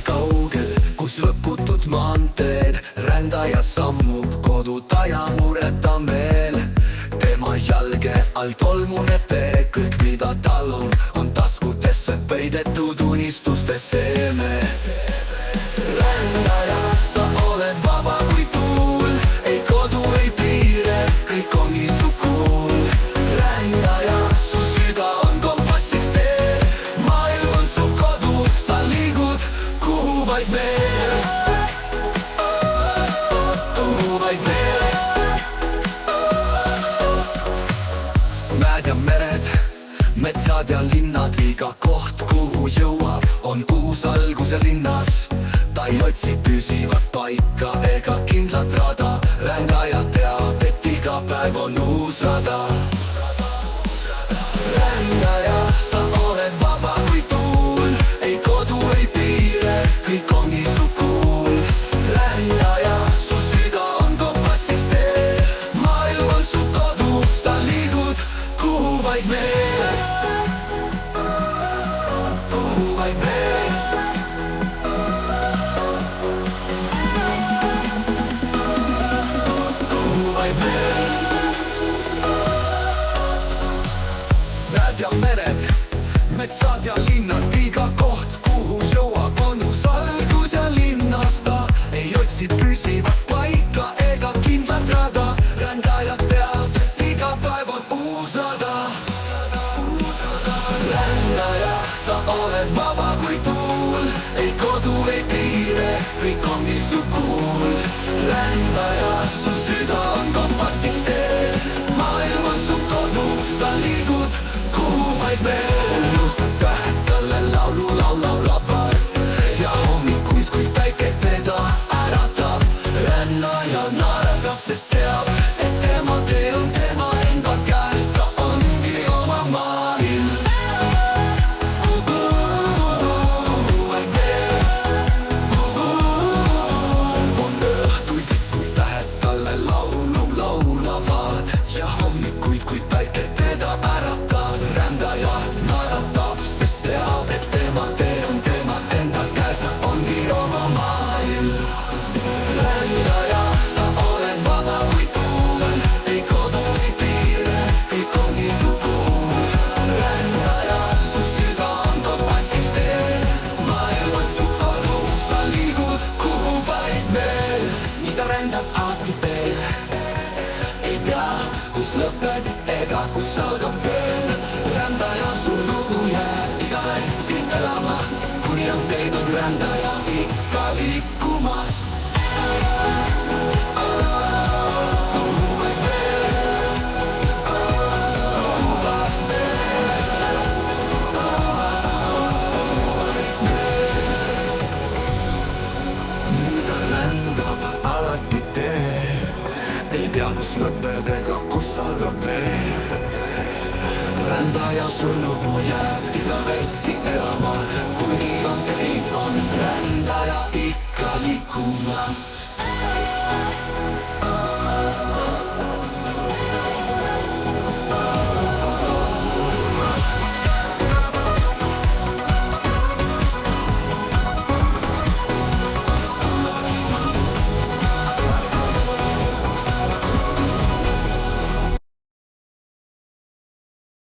kaugel, kus lõputud maanteed, rändaja sammub kodutaja mureta meel. Tema jalge all tolmune tee, kõik mida tal on taskutesse peidetud unistuste seeme. Rändaja, sa oled vaba kui tuul, ei kodu, ei piire, kõik ongi su kuul. Rändaja, su süda on kompassiks teel, maailm on su kodu, sa liigud kuhu vaid veel. Kuhu vaid veel. Mäed ja mered, metsad ja linnad, iga koht, kuhu jõuab, on uus alguse linnas. Ta ei otsi püsivat paika ega kindlat rada, rändaja teab, et iga päev on uus rada. Rändaja, sa oled vaba kui tuul, ei kodu, ei piire, kõik ongi su kuul. Rändaja, su süda on kompassiks teel, maailm on su kodu, sa liigud kuhu vaid veel. Kuhu vaid veel. Mäed ja mered, metsad ja linnad, iga koht, kuhu jõuab, on uus algus ja linnas ta ei otsi püsivat paika ega kindlat rada. Rändaja teab, et iga päev on uus rada. Rändaja, sa oled vaba kui tuul, ei kodu, ei piire, kõik ongi su kuul. Rändaja, su süda on kompassiks teel, maailm on su kodu, sa liigud kuhu vaid veel. Juhtub tähed talle laulu laulavad ja hommikuid, kui päike teda äratab. Rändaja naeratab, sest teab, et tema tee on tema enda käes, ta ongi oma maailm. Kuhu vaid veel. On õhtuid, kui tähed talle laulu laulavad ja hommikuid, kui päike teda äratab. Rändaja naeratab, sest teab, et tema tee on tema enda käes, ta ongi oma maailm. Rändaja, sa oled vaba kui tuul, ei kodu, ei piire, kõik ongi su kuul. Rändaja, su süda on kompassiks teel, maailm on su kodu, sa liigud kuhu vaid veel. Mida rändab alati teel, ei tea, kus lõpeb ega kus algab veel. Rändaja, su lugu jääb igavesti elama, kuni on teid on rändaja ikka liikumas. Kuhu vaid veel. Kuhu vaid veel. Mida rändab alati teel, ei tea, kus lõpeb ega kus algab veel. Rändaja, su lugu jääb igavesti elama, kuni on teid on rändaja ikka liikumas.